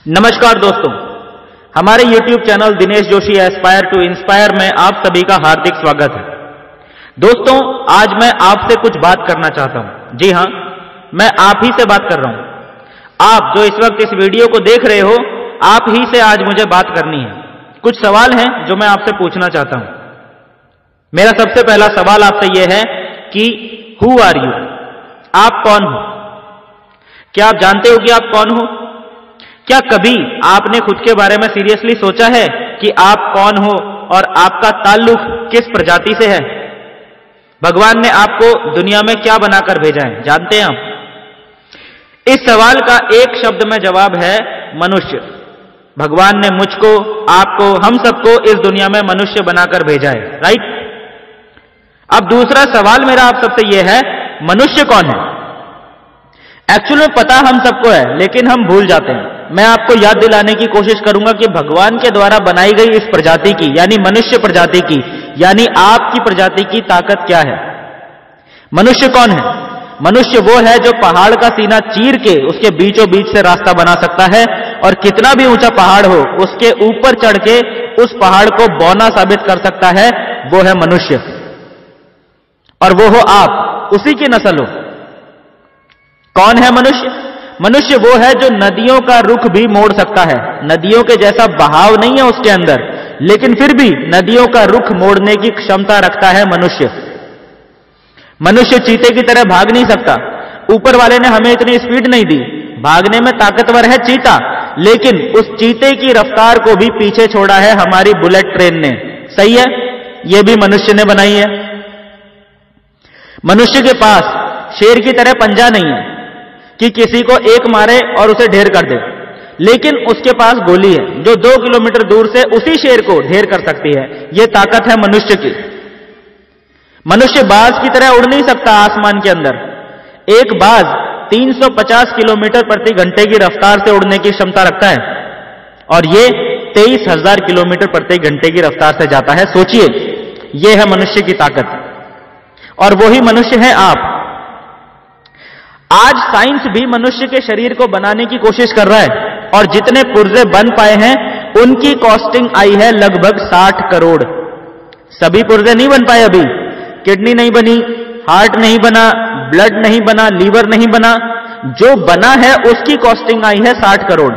नमस्कार दोस्तों, हमारे YouTube channel Dinesh Joshi aspire to inspire में आप सभी का हार्दिक स्वागत है। दोस्तों, आज मैं आपसे कुछ बात करना चाहता हूं। जी हां, मैं आप ही से बात कर रहा हूं। आप जो इस वक्त इस वीडियो को देख रहे हो, आप ही से आज मुझे बात करनी है। कुछ सवाल हैं जो मैं आपसे पूछना चाहता हूं। मेरा सबसे पहला सवाल आपसे यह है कि हु आर यू? आप कौन हो? क्या आप जानते हो कि आप कौन हो? क्या कभी आपने खुद के बारे में सीरियसली सोचा है कि आप कौन हो और आपका ताल्लुक किस प्रजाति से है? भगवान ने आपको दुनिया में क्या बनाकर भेजा है, जानते हैं आप? इस सवाल का एक शब्द में जवाब है मनुष्य। भगवान ने मुझको, आपको, हम सबको इस दुनिया में मनुष्य बनाकर भेजा है, राइट? अब दूसरा सवाल मेरा आप सबसे यह है, मनुष्य कौन है? एक्चुअली में पता हम सबको है, लेकिन हम भूल जाते हैं। मैं आपको याद दिलाने की कोशिश करूंगा कि भगवान के द्वारा बनाई गई इस प्रजाति की, यानी मनुष्य प्रजाति की, यानी आपकी प्रजाति की ताकत क्या है। मनुष्य कौन है? मनुष्य वो है जो पहाड़ का सीना चीर के उसके बीचों बीच से रास्ता बना सकता है, और कितना भी ऊंचा पहाड़ हो उसके ऊपर चढ़ के उस पहाड़ को बौना साबित कर सकता है। वो है मनुष्य, और वो हो आप, उसी की नस्ल हो। कौन है मनुष्य? मनुष्य वो है जो नदियों का रुख भी मोड़ सकता है। नदियों के जैसा बहाव नहीं है उसके अंदर, लेकिन फिर भी नदियों का रुख मोड़ने की क्षमता रखता है मनुष्य। मनुष्य चीते की तरह भाग नहीं सकता। ऊपर वाले ने हमें इतनी स्पीड नहीं दी। भागने में ताकतवर है चीता, लेकिन उस चीते की रफ्तार को भी पीछे छोड़ा है हमारी बुलेट ट्रेन ने। सही है? यह भी मनुष्य ने बनाई है। मनुष्य के पास शेर की तरह पंजा नहीं है कि किसी को एक मारे और उसे ढेर कर दे, लेकिन उसके पास गोली है जो 2 किलोमीटर दूर से उसी शेर को ढेर कर सकती है। यह ताकत है मनुष्य की। मनुष्य बाज की तरह उड़ नहीं सकता आसमान के अंदर। एक बाज 350 किलोमीटर प्रति घंटे की रफ्तार से उड़ने की क्षमता रखता है, और यह 23,000 किलोमीटर प्रति घंटे की रफ्तार से जाता है। सोचिए, यह है मनुष्य की ताकत, और वही मनुष्य है आप। आज साइंस भी मनुष्य के शरीर को बनाने की कोशिश कर रहा है, और जितने पुर्जे बन पाए हैं उनकी कॉस्टिंग आई है लगभग 60 करोड़। सभी पुर्जे नहीं बन पाए अभी। किडनी नहीं बनी, हार्ट नहीं बना, ब्लड नहीं बना, लीवर नहीं बना। जो बना है उसकी कॉस्टिंग आई है 60 करोड़।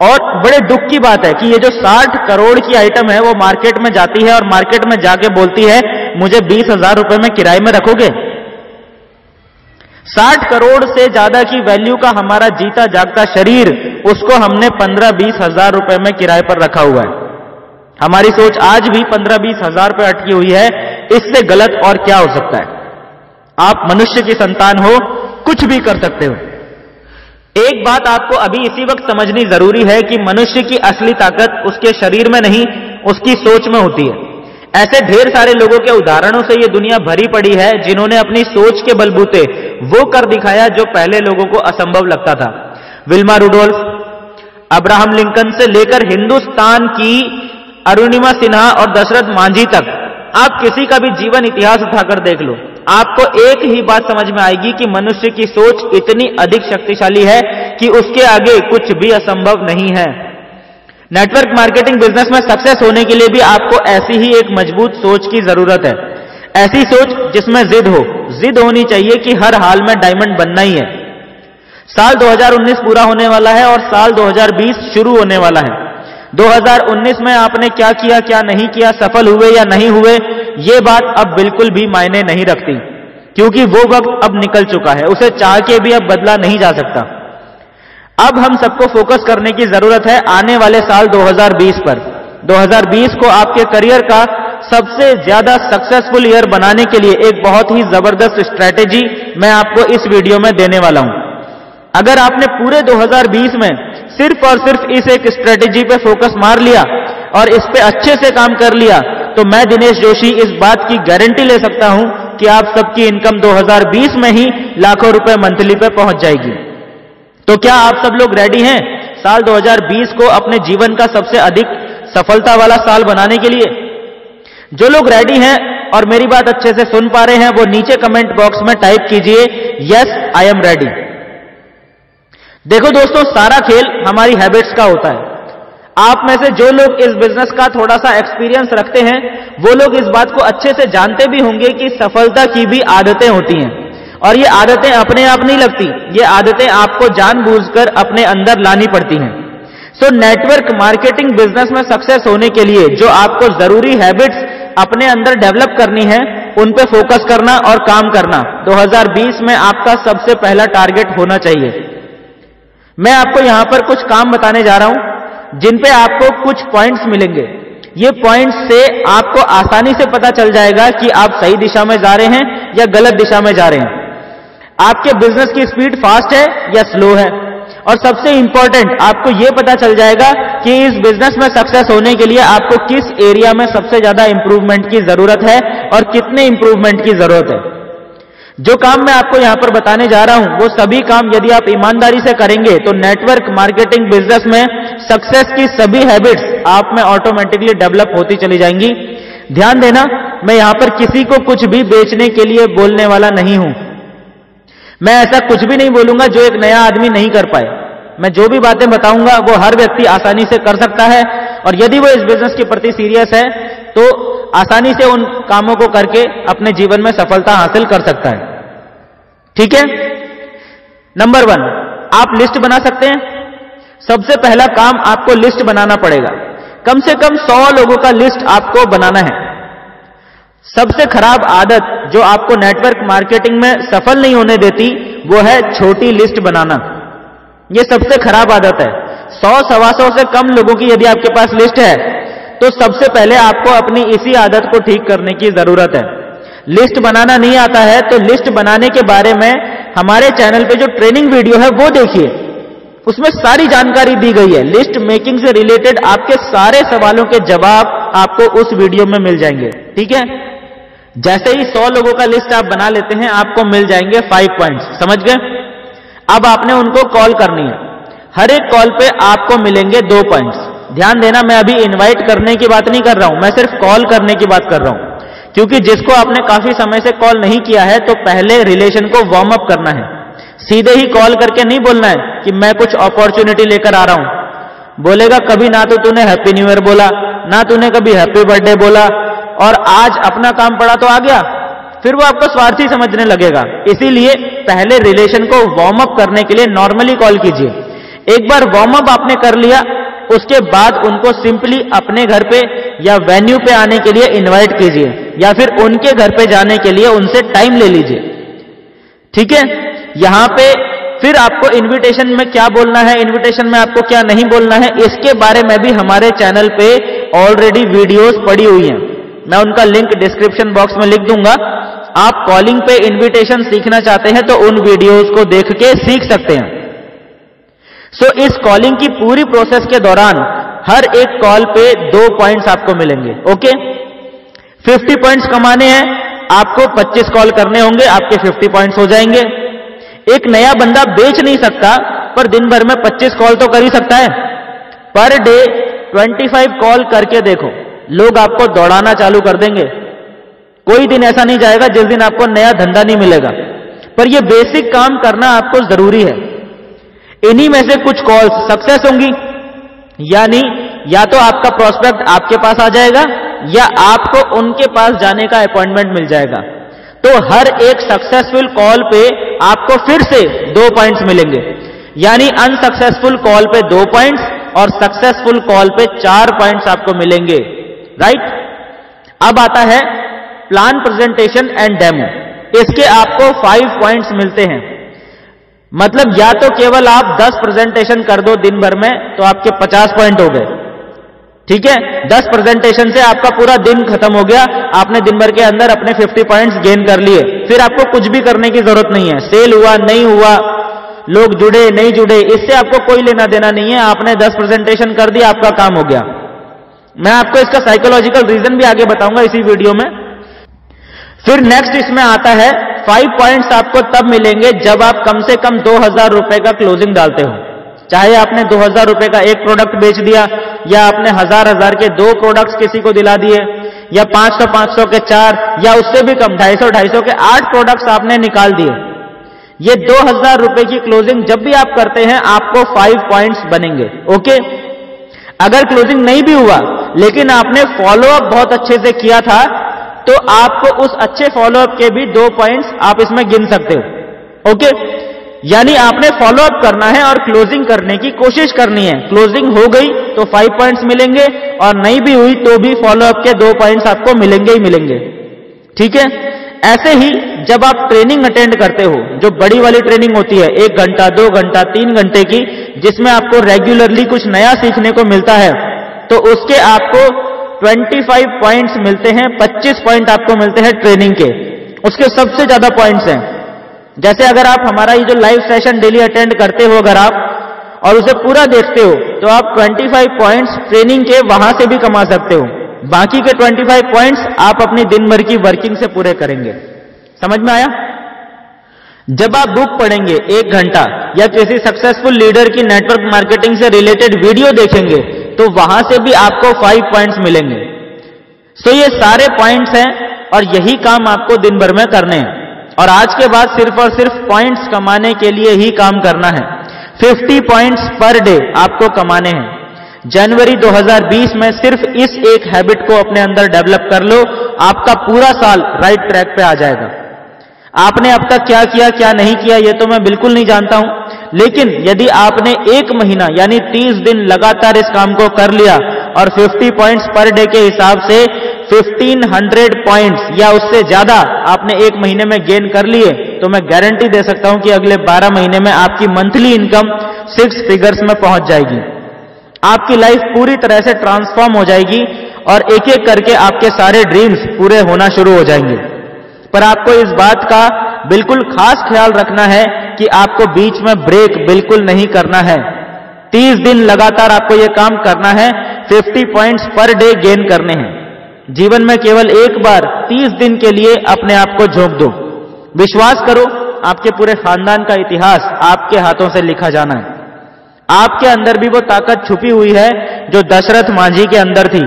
और बड़े दुख की बात है कि ये जो 60 करोड़ की आइटम है वो मार्केट में जाती है, और मार्केट में जाके बोलती है मुझे 20,000 रुपए में किराए में रखोगे। 60 करोड़ से ज्यादा की वैल्यू का हमारा जीता जागता शरीर, उसको हमने 15-20 हजार रुपए में किराए पर रखा हुआ है। हमारी सोच आज भी 15-20 हजार पे अटकी हुई है। इससे गलत और क्या हो सकता है? आप मनुष्य की संतान हो, कुछ भी कर सकते हो। एक बात आपको अभी इसी वक्त समझनी जरूरी है कि मनुष्य की असली ताकत उसके शरीर में नहीं, उसकी सोच में होती है। ऐसे ढेर सारे लोगों के उदाहरणों से यह दुनिया भरी पड़ी है जिन्होंने अपनी सोच के बलबूते वो कर दिखाया जो पहले लोगों को असंभव लगता था। विल्मा रुडोल्फ, अब्राहम लिंकन से लेकर हिंदुस्तान की अरुणिमा सिन्हा और दशरथ मांझी तक, आप किसी का भी जीवन इतिहास उठाकर देख लो, आपको एक ही बात समझ में आएगी कि मनुष्य की सोच इतनी अधिक शक्तिशाली है कि उसके आगे कुछ भी असंभव नहीं है। नेटवर्क मार्केटिंग बिजनेस में सक्सेस होने के लिए भी आपको ऐसी ही एक मजबूत सोच की जरूरत है। ऐसी सोच जिसमें जिद हो। जिद होनी चाहिए कि हर हाल में डायमंड बनना ही है। साल 2019 पूरा होने वाला है और साल 2020 शुरू होने वाला है। 2019 में आपने क्या किया, क्या नहीं किया, सफल हुए या नहीं हुए, यह बात अब बिल्कुल भी मायने नहीं रखती, क्योंकि वो वक्त अब निकल चुका है। उसे चाह के भी अब बदला नहीं जा सकता। अब हम सबको फोकस करने की जरूरत है आने वाले साल 2020 पर। 2020 को आपके करियर का सबसे ज्यादा सक्सेसफुल ईयर बनाने के लिए एक बहुत ही जबरदस्त स्ट्रेटेजी मैं आपको इस वीडियो में देने वाला हूं। अगर आपने पूरे 2020 में सिर्फ और सिर्फ इस एक स्ट्रेटेजी पे फोकस मार लिया और इस पे अच्छे से काम कर लिया, तो मैं दिनेश जोशी इस बात की गारंटी ले सकता हूं कि आप सबकी इनकम 2020 में ही लाखों रुपए मंथली पे पहुंच जाएगी। तो क्या आप सब लोग रेडी हैं साल 2020 को अपने जीवन का सबसे अधिक सफलता वाला साल बनाने के लिए? जो लोग रेडी हैं और मेरी बात अच्छे से सुन पा रहे हैं, वो नीचे कमेंट बॉक्स में टाइप कीजिए, यस आई एम रेडी। देखो दोस्तों, सारा खेल हमारी हैबिट्स का होता है। आप में से जो लोग इस बिजनेस का थोड़ा सा एक्सपीरियंस रखते हैं, वो लोग इस बात को अच्छे से जानते भी होंगे कि सफलता की भी आदतें होती हैं, और ये आदतें अपने आप नहीं लगती, ये आदतें आपको जानबूझकर अपने अंदर लानी पड़ती हैं। सो नेटवर्क मार्केटिंग बिजनेस में सक्सेस होने के लिए जो आपको जरूरी हैबिट्स अपने अंदर डेवलप करनी है, उन पे फोकस करना और काम करना 2020 में आपका सबसे पहला टारगेट होना चाहिए। मैं आपको यहां पर कुछ काम बताने जा रहा हूं जिन पे आपको कुछ पॉइंट्स मिलेंगे। ये पॉइंट्स से आपको आसानी से पता चल जाएगा कि आप सही दिशा में जा रहे हैं या गलत दिशा में जा रहे हैं, आपके बिजनेस की स्पीड फास्ट है या स्लो है, और सबसे इंपॉर्टेंट आपको यह पता चल जाएगा कि इस बिजनेस में सक्सेस होने के लिए आपको किस एरिया में सबसे ज्यादा इंप्रूवमेंट की जरूरत है और कितने इंप्रूवमेंट की जरूरत है। जो काम मैं आपको यहां पर बताने जा रहा हूं, वो सभी काम यदि आप ईमानदारी से करेंगे तो नेटवर्क मार्केटिंग बिजनेस में सक्सेस की सभी हैबिट्स आप में ऑटोमेटिकली डेवलप होती चली जाएंगी। ध्यान देना, मैं यहां पर किसी को कुछ भी बेचने के लिए बोलने वाला नहीं हूं। मैं ऐसा कुछ भी नहीं बोलूंगा जो एक नया आदमी नहीं कर पाए। मैं जो भी बातें बताऊंगा वो हर व्यक्ति आसानी से कर सकता है, और यदि वो इस बिजनेस के प्रति सीरियस है तो आसानी से उन कामों को करके अपने जीवन में सफलता हासिल कर सकता है। ठीक है। नंबर 1, आप लिस्ट बना सकते हैं। सबसे पहला काम आपको लिस्ट बनाना पड़ेगा। कम से कम 100 लोगों का लिस्ट आपको बनाना है। सबसे खराब आदत जो आपको नेटवर्क मार्केटिंग में सफल नहीं होने देती, वो है छोटी लिस्ट बनाना। ये सबसे खराब आदत है। 100-125 से कम लोगों की यदि आपके पास लिस्ट है तो सबसे पहले आपको अपनी इसी आदत को ठीक करने की जरूरत है। लिस्ट बनाना नहीं आता है तो लिस्ट बनाने के बारे में हमारे चैनल पे जो ट्रेनिंग वीडियो है वो देखिए, उसमें सारी जानकारी दी गई है। लिस्ट मेकिंग से रिलेटेड आपके सारे सवालों के जवाब आपको उस वीडियो में मिल जाएंगे। ठीक है। जैसे ही 100 लोगों का लिस्ट आप बना लेते हैं, आपको मिल जाएंगे 5 पॉइंट्स। समझ गए? अब आपने उनको कॉल करनी है। हर एक कॉल पे आपको मिलेंगे 2 पॉइंट्स। ध्यान देना, मैं अभी इनवाइट करने की बात नहीं कर रहा हूं, मैं सिर्फ कॉल करने की बात कर रहा हूं, क्योंकि जिसको आपने काफी समय से कॉल नहीं किया है तो पहले रिलेशन को वार्म अप करना है। सीधे ही कॉल करके नहीं बोलना है कि मैं कुछ अपॉर्चुनिटी लेकर आ रहा हूं। बोलेगा कभी ना तो तूने हैप्पी न्यू ईयर बोला, ना तूने कभी हैप्पी बर्थडे बोला, और आज अपना काम पड़ा तो आ गया, फिर वो आपको स्वार्थी समझने लगेगा। इसीलिए पहले रिलेशन को वार्म अप करने के लिए नॉर्मली कॉल कीजिए। एक बार वार्म अप आपने कर लिया, उसके बाद उनको सिंपली अपने घर पे या वेन्यू पे आने के लिए इनवाइट कीजिए, या फिर उनके घर पे जाने के लिए उनसे टाइम ले लीजिए। ठीक है। यहां पे फिर आपको इनविटेशन में क्या बोलना है, इनविटेशन में आपको क्या नहीं बोलना है, इसके बारे में भी हमारे चैनल पे ऑलरेडी वीडियोस पड़ी हुई हैं। मैं उनका लिंक डिस्क्रिप्शन बॉक्स में लिख दूंगा। आप कॉलिंग पे इनविटेशन सीखना चाहते हैं तो उन वीडियोस को देख के सीख सकते हैं। सो इस कॉलिंग की पूरी प्रोसेस के दौरान हर एक कॉल पे 2 पॉइंट्स आपको मिलेंगे। ओके। 50 पॉइंट्स कमाने हैं, आपको 25 कॉल करने होंगे, आपके 50 पॉइंट्स हो जाएंगे। एक नया बंदा बेच नहीं सकता, पर दिन भर में 25 कॉल तो कर ही सकता है। पर डे 25 कॉल करके देखो, लोग आपको दौड़ाना चालू कर देंगे। कोई दिन ऐसा नहीं जाएगा जिस दिन आपको नया धंधा नहीं मिलेगा, पर यह बेसिक काम करना आपको जरूरी है। इन्हीं में से कुछ कॉल्स सक्सेस होंगी, यानी या तो आपका प्रोस्पेक्ट आपके पास आ जाएगा या आपको उनके पास जाने का अपॉइंटमेंट मिल जाएगा। तो हर एक सक्सेसफुल कॉल पे आपको फिर से 2 पॉइंट्स मिलेंगे, यानी अनसक्सेसफुल कॉल पे 2 पॉइंट्स और सक्सेसफुल कॉल पे 4 पॉइंट्स आपको मिलेंगे। राइट। अब आता है प्लान, प्रेजेंटेशन एंड डेमो। इसके आपको 5 पॉइंट्स मिलते हैं। मतलब या तो केवल आप 10 प्रेजेंटेशन कर दो दिन भर में तो आपके 50 पॉइंट हो गए। ठीक है। 10 प्रेजेंटेशन से आपका पूरा दिन खत्म हो गया, आपने दिन भर के अंदर अपने 50 पॉइंट्स गेन कर लिए। फिर आपको कुछ भी करने की जरूरत नहीं है। सेल हुआ नहीं हुआ, लोग जुड़े नहीं जुड़े, इससे आपको कोई लेना देना नहीं है। आपने 10 प्रेजेंटेशन कर दिया, आपका काम हो गया। मैं आपको इसका साइकोलॉजिकल रीजन भी आगे बताऊंगा इसी वीडियो में। फिर नेक्स्ट इसमें आता है 5 पॉइंट्स आपको तब मिलेंगे जब आप कम से कम 2000 रुपए का क्लोजिंग डालते हो। चाहे आपने 2000 रुपए का एक प्रोडक्ट बेच दिया, या आपने 1000 के 2 प्रोडक्ट्स किसी को दिला दिए, या 500 के 4, या उससे भी कम 250 के 8 प्रोडक्ट्स आपने निकाल दिए। ये 2000 रुपए की क्लोजिंग जब भी आप करते हैं आपको 5 पॉइंट्स बनेंगे। ओके, अगर क्लोजिंग नहीं भी हुआ लेकिन आपने फॉलोअप बहुत अच्छे से किया था तो आपको उस अच्छे फॉलोअप के भी 2 पॉइंट्स आप इसमें गिन सकते हो। ओके, यानी आपने फॉलोअप करना है और क्लोजिंग करने की कोशिश करनी है। क्लोजिंग हो गई तो 5 पॉइंट्स मिलेंगे और नहीं भी हुई तो भी फॉलोअप के 2 पॉइंट्स आपको मिलेंगे ही मिलेंगे। ठीक है, ऐसे ही जब आप ट्रेनिंग अटेंड करते हो, जो बड़ी वाली ट्रेनिंग होती है 1 घंटा 2 घंटा 3 घंटे की, जिसमें आपको रेगुलरली कुछ नया सीखने को मिलता है, तो उसके आपको 25 पॉइंट्स मिलते हैं। 25 पॉइंट आपको मिलते हैं ट्रेनिंग के, उसके सबसे ज्यादा पॉइंट्स हैं। जैसे अगर आप हमारा ये जो लाइव सेशन डेली अटेंड करते हो अगर आप और उसे पूरा देखते हो तो आप 25 पॉइंट्स ट्रेनिंग के वहां से भी कमा सकते हो। बाकी के 25 पॉइंट्स आप अपनी दिन भर की वर्किंग से पूरे करेंगे। समझ में आया? जब आप बुक पढ़ेंगे 1 घंटा या किसी सक्सेसफुल लीडर की नेटवर्क मार्केटिंग से रिलेटेड वीडियो देखेंगे तो वहां से भी आपको 5 पॉइंट्स मिलेंगे। तो ये सारे पॉइंट्स हैं और यही काम आपको दिन भर में करने हैं और आज के बाद सिर्फ और सिर्फ पॉइंट्स कमाने के लिए ही काम करना है। 50 पॉइंट्स पर डे आपको कमाने हैं। जनवरी 2020 में सिर्फ इस एक हैबिट को अपने अंदर डेवलप कर लो, आपका पूरा साल राइट ट्रैक पे आ जाएगा। आपने अब तक क्या किया क्या नहीं किया ये तो मैं बिल्कुल नहीं जानता हूं, लेकिन यदि आपने 1 महीना यानी 30 दिन लगातार इस काम को कर लिया और 50 पॉइंट्स पर डे के हिसाब से 1500 पॉइंट्स या उससे ज्यादा आपने 1 महीने में गेन कर लिए, तो मैं गारंटी दे सकता हूं कि अगले 12 महीने में आपकी मंथली इनकम 6 फिगर्स में पहुंच जाएगी। आपकी लाइफ पूरी तरह से ट्रांसफॉर्म हो जाएगी और एक एक करके आपके सारे ड्रीम्स पूरे होना शुरू हो जाएंगे। पर आपको इस बात का बिल्कुल खास ख्याल रखना है कि आपको बीच में ब्रेक बिल्कुल नहीं करना है। 30 दिन लगातार आपको यह काम करना है, 50 पॉइंट्स पर डे गेन करने हैं। जीवन में केवल एक बार 30 दिन के लिए अपने आप को झोंक दो। विश्वास करो, आपके पूरे खानदान का इतिहास आपके हाथों से लिखा जाना है। आपके अंदर भी वो ताकत छुपी हुई है जो दशरथ मांझी के अंदर थी।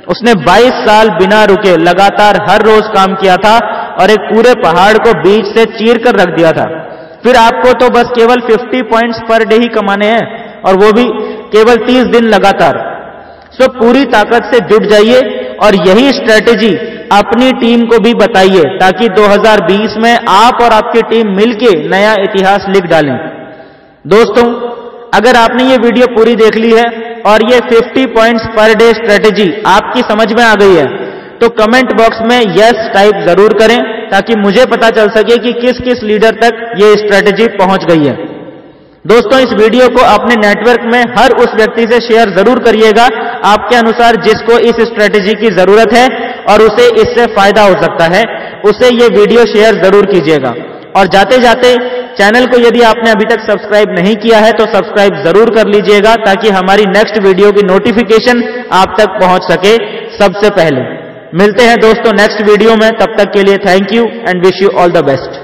उसने 22 साल बिना रुके लगातार हर रोज काम किया था और एक पूरे पहाड़ को बीच से चीर कर रख दिया था। फिर आपको तो बस केवल 50 पॉइंट्स पर डे ही कमाने हैं और वो भी केवल 30 दिन लगातार। सो पूरी ताकत से जुट जाइए और यही स्ट्रेटेजी अपनी टीम को भी बताइए ताकि 2020 में आप और आपकी टीम मिलके नया इतिहास लिख डालें। दोस्तों, अगर आपने ये वीडियो पूरी देख ली है और ये 50 पॉइंट्स पर डे स्ट्रेटेजी आपकी समझ में आ गई है तो कमेंट बॉक्स में यस टाइप जरूर करें ताकि मुझे पता चल सके कि किस किस लीडर तक ये स्ट्रेटेजी पहुंच गई है। दोस्तों, इस वीडियो को अपने नेटवर्क में हर उस व्यक्ति से शेयर जरूर करिएगा आपके अनुसार जिसको इस स्ट्रेटेजी की जरूरत है और उसे इससे फायदा हो सकता है, उसे ये वीडियो शेयर जरूर कीजिएगा। और जाते जाते चैनल को यदि आपने अभी तक सब्सक्राइब नहीं किया है तो सब्सक्राइब जरूर कर लीजिएगा ताकि हमारी नेक्स्ट वीडियो की नोटिफिकेशन आप तक पहुंच सके सबसे पहले। मिलते हैं दोस्तों नेक्स्ट वीडियो में, तब तक के लिए thank you and wish you all the best.